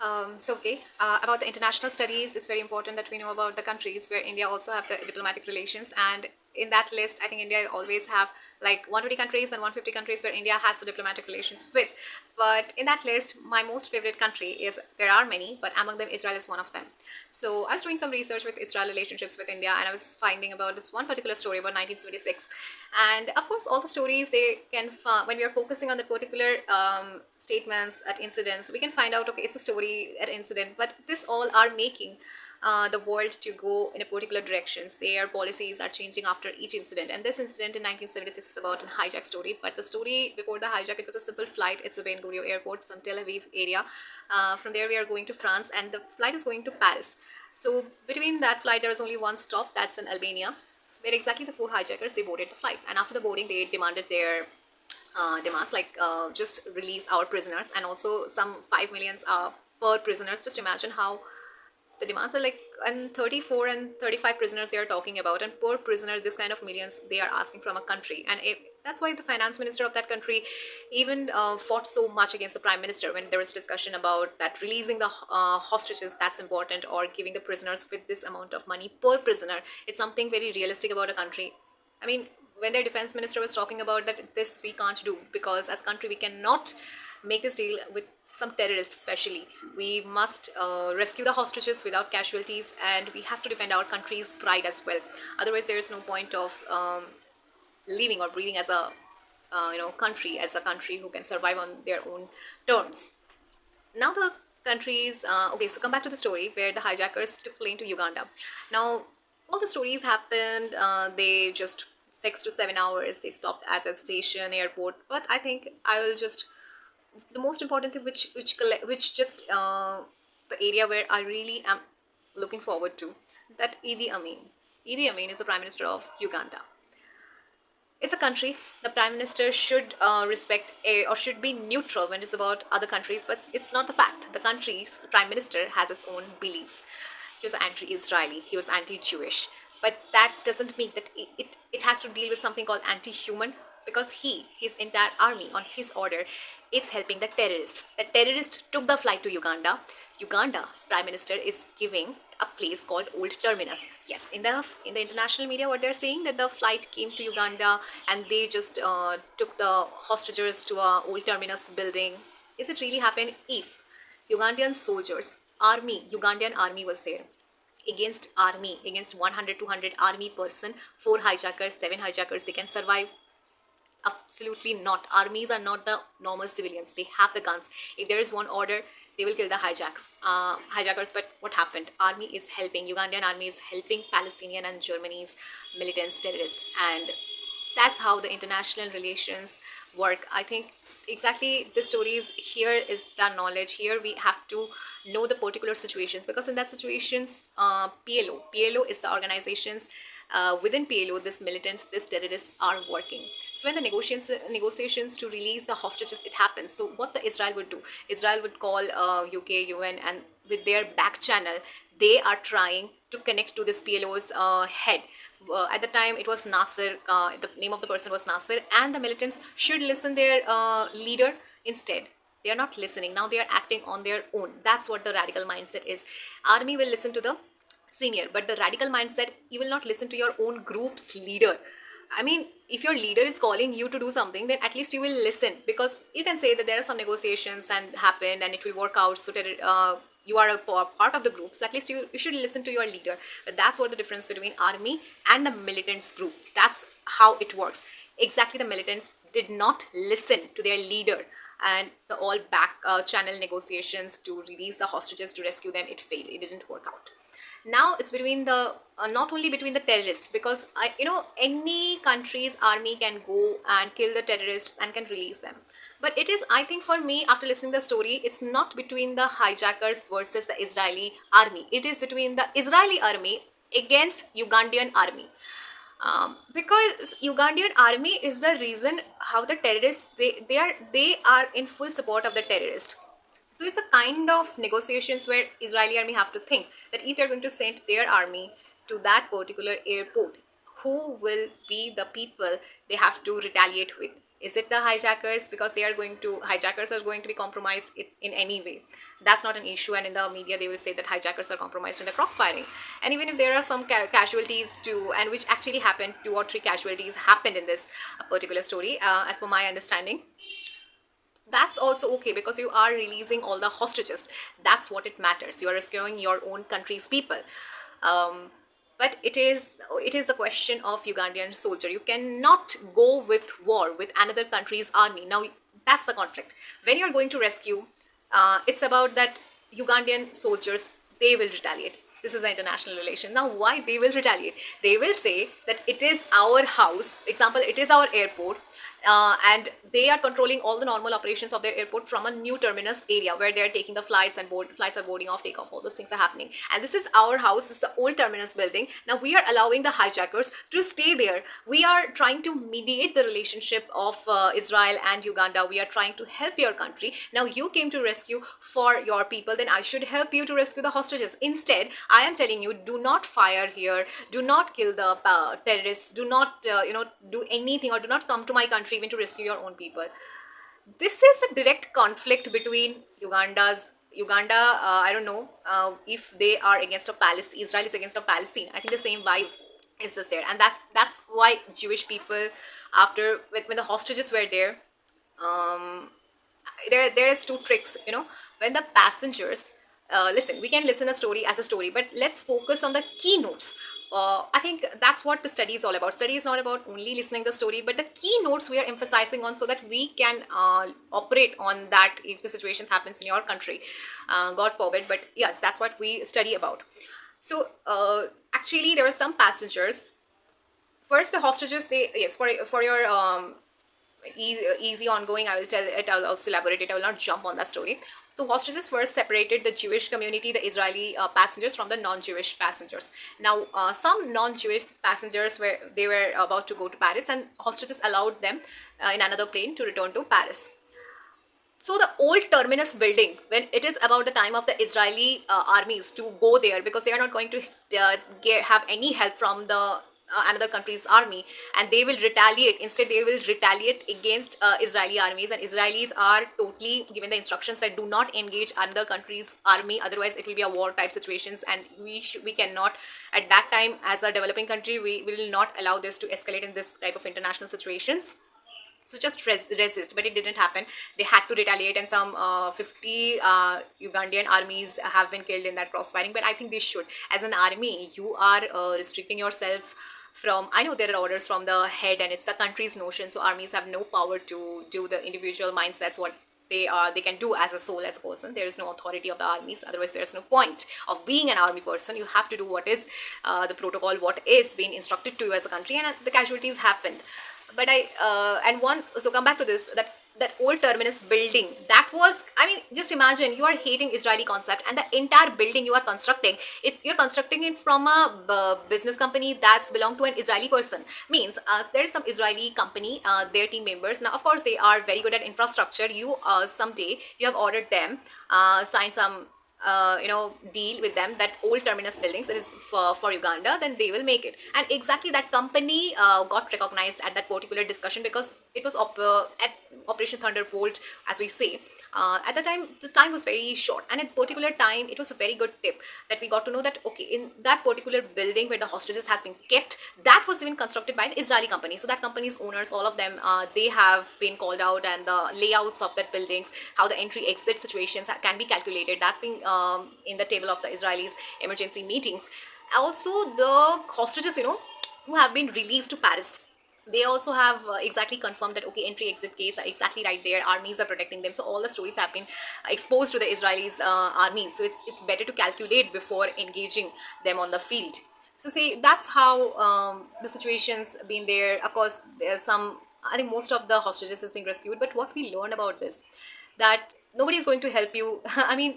About the international studies, it's very important that we know about the countries where India also have the diplomatic relations. And in that list, I think India always have like 120 countries and 150 countries where India has the diplomatic relations with. But in that list, my most favorite country is, there are many, but among them, Israel is one of them. So I was doing some research with Israel relationships with India, and I was finding about this one particular story about 1976. And of course, all the stories they can, when we are focusing on the particular statements at incidents, we can find out, okay, it's a story at incident, but this all are making the world to go in a particular directions. Their policies are changing after each incident, and this incident in 1976 is about a hijack story. But the story before the hijack, it was a simple flight. It's a Ben Gurion airport, some Tel Aviv area. From there we are going to France, and the flight is going to Paris. So between that flight there was only one stop, that's in Albania, where exactly the four hijackers, they boarded the flight, and after the boarding they demanded their demands, like just release our prisoners, and also some 5 millions per prisoners. Just imagine how the demands are, like, and 34 and 35 prisoners they are talking about, and per prisoner this kind of millions they are asking from a country. And that's why the finance minister of that country even fought so much against the prime minister when there was discussion about that releasing the hostages, that's important, or giving the prisoners with this amount of money per prisoner. It's something very realistic about a country. I mean, when their defense minister was talking about that, this we can't do, because as a country we cannot make this deal with some terrorists. Especially, we must rescue the hostages without casualties, and we have to defend our country's pride as well. Otherwise there is no point of living or breathing as a country, as a country who can survive on their own terms. Now the countries, okay, so come back to the story where the hijackers took plane to Uganda. Now all the stories happened, they just 6 to 7 hours they stopped at a station airport. But I think I will just, the most important thing which just the area where I really am looking forward to, that Idi Amin is the prime minister of Uganda. It's a country the prime minister should respect or should be neutral when it's about other countries, but it's not the fact. The country's prime minister has its own beliefs. He was anti-Israeli, he was anti-Jewish, but that doesn't mean that it has to deal with something called anti-human, because his entire army on his order is helping the terrorists. The terrorists took the flight to Uganda. Uganda's prime minister is giving a place called Old Terminus. Yes, in the international media, what they're saying, that the flight came to Uganda and they just took the hostages to a Old Terminus building. Is it really happened? If Ugandan soldiers, Ugandan army was there, against 100 200 army person, 4 hijackers, 7 hijackers, they can survive? Absolutely not. Armies are not the normal civilians. They have the guns. If there is one order, they will kill the hijackers. But what happened? Army is helping. Ugandan army is helping Palestinian and Germany's militants, terrorists, and that's how the international relations work. I think exactly the stories here is the knowledge. Here we have to know the particular situations, because in that situations, PLO is the organizations. Within PLO, this militants, these terrorists are working. So when the negotiations to release the hostages, it happens. So what the Israel would do? Israel would call UK, UN, and with their back channel, they are trying to connect to this PLO's head. At the time, it was Nasser. The name of the person was Nasser, and the militants should listen their leader. Instead, they are not listening. Now they are acting on their own. That's what the radical mindset is. Army will listen to the senior, but the radical mindset, you will not listen to your own group's leader. I mean, if your leader is calling you to do something, then at least you will listen, because you can say that there are some negotiations and happened and it will work out, so that you are a part of the group, so at least you should listen to your leader. But that's what the difference between army and the militants group. That's how it works. Exactly, the militants did not listen to their leader, and the all back channel negotiations to release the hostages, to rescue them, it failed. It didn't work out. Now it's between the not only between the terrorists, because any country's army can go and kill the terrorists and can release them, but it is, I think, for me, after listening to the story, it's not between the hijackers versus the Israeli army. It is between the Israeli army against Ugandan army. Because Ugandan army is the reason how the terrorists, they are in full support of the terrorist. So it's a kind of negotiations where Israeli army have to think that if they're going to send their army to that particular airport, who will be the people they have to retaliate with? Is it the hijackers? Because hijackers are going to be compromised in any way. That's not an issue, and in the media they will say that hijackers are compromised in the crossfiring. And even if there are some casualties too, and which actually happened, 2 or 3 casualties happened in this particular story, as per my understanding, that's also okay, because you are releasing all the hostages. That's what it matters. You are rescuing your own country's people. But it is a question of Ugandan soldier. You cannot go with war with another country's army. Now that's the conflict. When you're going to rescue, it's about that Ugandan soldiers, they will retaliate. This is the international relation. Now, why they will retaliate? They will say that it is our house. Example, it is our airport. And they are controlling all the normal operations of their airport from a new terminus area where they are taking the flights, and flights are boarding off, take off, all those things are happening. And this is our house, this is the old terminus building. Now we are allowing the hijackers to stay there. We are trying to mediate the relationship of Israel and Uganda. We are trying to help your country. Now you came to rescue for your people, then I should help you to rescue the hostages. Instead, I am telling you, do not fire here, do not kill the terrorists, do not do anything, or do not come to my country even to rescue your own people. This is a direct conflict between Uganda. I don't know if they are against a Palestine. Israel is against a Palestine. I think the same vibe is just there, and that's why Jewish people, after when the hostages were there, there is 2 tricks. When the passengers listen, we can listen a story as a story, but let's focus on the keynotes. I think that's what the study is all about. Study is not about only listening the story, but the keynotes we are emphasizing on, so that we can operate on that if the situations happens in your country, God forbid. But yes, that's what we study about. So actually, there were some passengers. First, the hostages, for your easy ongoing, I will tell it, I'll also elaborate it, I will not jump on that story. So hostages first separated the Jewish community, the Israeli passengers, from the non-Jewish passengers. Now some non-Jewish passengers were about to go to Paris, and hostages allowed them in another plane to return to Paris. So the old terminus building, when it is about the time of the Israeli armies to go there, because they are not going to have any help from the another country's army, and they will retaliate. Instead, they will retaliate against Israeli armies, and Israelis are totally given the instructions that do not engage another country's army, otherwise it will be a war type situations, and we cannot, at that time, as a developing country, we will not allow this to escalate in this type of international situations. So just resist, but it didn't happen. They had to retaliate, and some 50 Ugandan armies have been killed in that crossfiring. But I think they should. As an army, you are restricting yourself from, I know there are orders from the head, and it's a country's notion, so armies have no power to do the individual mindsets, what they can do as a soul, as a person. There is no authority of the armies, otherwise there is no point of being an army person. You have to do what is the protocol, what is being instructed to you as a country, and the casualties happened. But so come back to this, that old terminus building, that was, I mean, just imagine you are hating Israeli concept, and the entire building you are constructing, you're constructing it from a business company that's belong to an Israeli person. Means there is some Israeli company, their team members. Now, of course, they are very good at infrastructure. You someday you have ordered them, sign some deal with them, that old terminus buildings, it is for Uganda, then they will make it. And exactly that company got recognized at that particular discussion, because it was at Operation Thunderbolt, as we say. At the time was very short, and at particular time, it was a very good tip that we got to know that, okay, in that particular building where the hostages has been kept, that was even constructed by an Israeli company. So that company's owners, all of them, they have been called out, and the layouts of that buildings, how the entry exit situations can be calculated, that's been in the table of the Israelis emergency meetings. Also, the hostages, who have been released to Paris, they also have exactly confirmed that, okay, entry exit gates are exactly right there, armies are protecting them. So all the stories have been exposed to the Israelis armies. So it's better to calculate before engaging them on the field. So see, that's how the situations been there. Of course, there's some, I think most of the hostages is being rescued, but what we learn about this, that nobody is going to help you. I mean,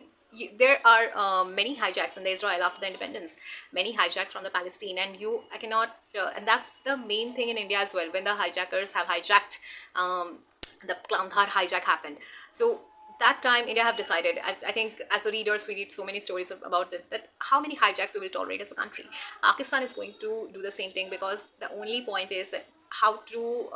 there are many hijacks in the Israel after the independence, many hijacks from the Palestine, and I cannot, and that's the main thing in India as well. When the hijackers have hijacked, the Kandahar hijack happened. So that time India have decided, I think as a readers, we read so many stories about it, that how many hijacks we will tolerate as a country. Pakistan is going to do the same thing, because the only point is that how to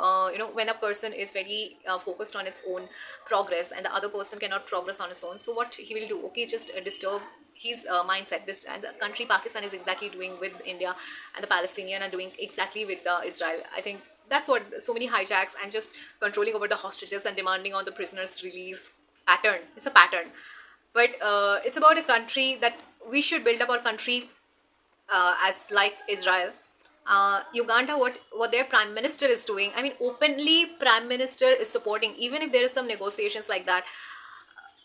when a person is very focused on its own progress and the other person cannot progress on its own, so what he will do, okay, just disturb his mindset. This and the country Pakistan is exactly doing with India, and the Palestinian are doing exactly with Israel. I think that's what so many hijacks and just controlling over the hostages and demanding on the prisoners release pattern. It's a pattern, but it's about a country that we should build up our country as like Israel. Uganda, what their prime minister is doing, I mean, openly prime minister is supporting, even if there is some negotiations like that.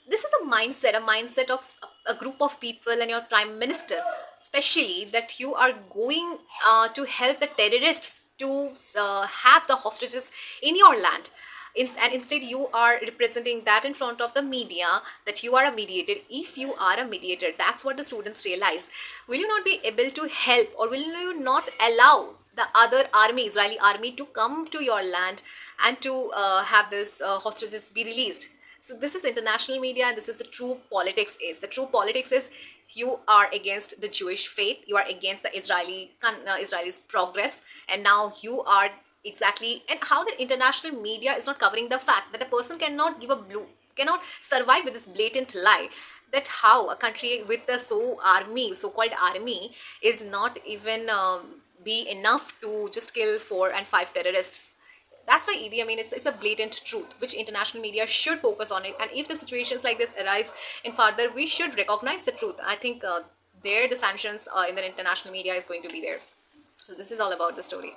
This is a mindset of a group of people and your prime minister, especially that you are going to help the terrorists to have the hostages in your land. And instead you are representing that in front of the media, that you are a mediator. If you are a mediator, that's what the students realize. Will you not be able to help, or will you not allow the other army, Israeli army, to come to your land and to have this hostages be released? So this is international media, and this is the true politics is. The true politics is you are against the Jewish faith, you are against the Israelis progress, and now you are exactly, and how the international media is not covering the fact that a person cannot give a blue, cannot survive with this blatant lie, that how a country with the so-called army is not even be enough to just kill 4 and 5 terrorists. That's why Idi, I mean, it's a blatant truth which international media should focus on it. And if the situations like this arise in further, we should recognize the truth. I think there the sanctions in the international media is going to be there. So this is all about the story.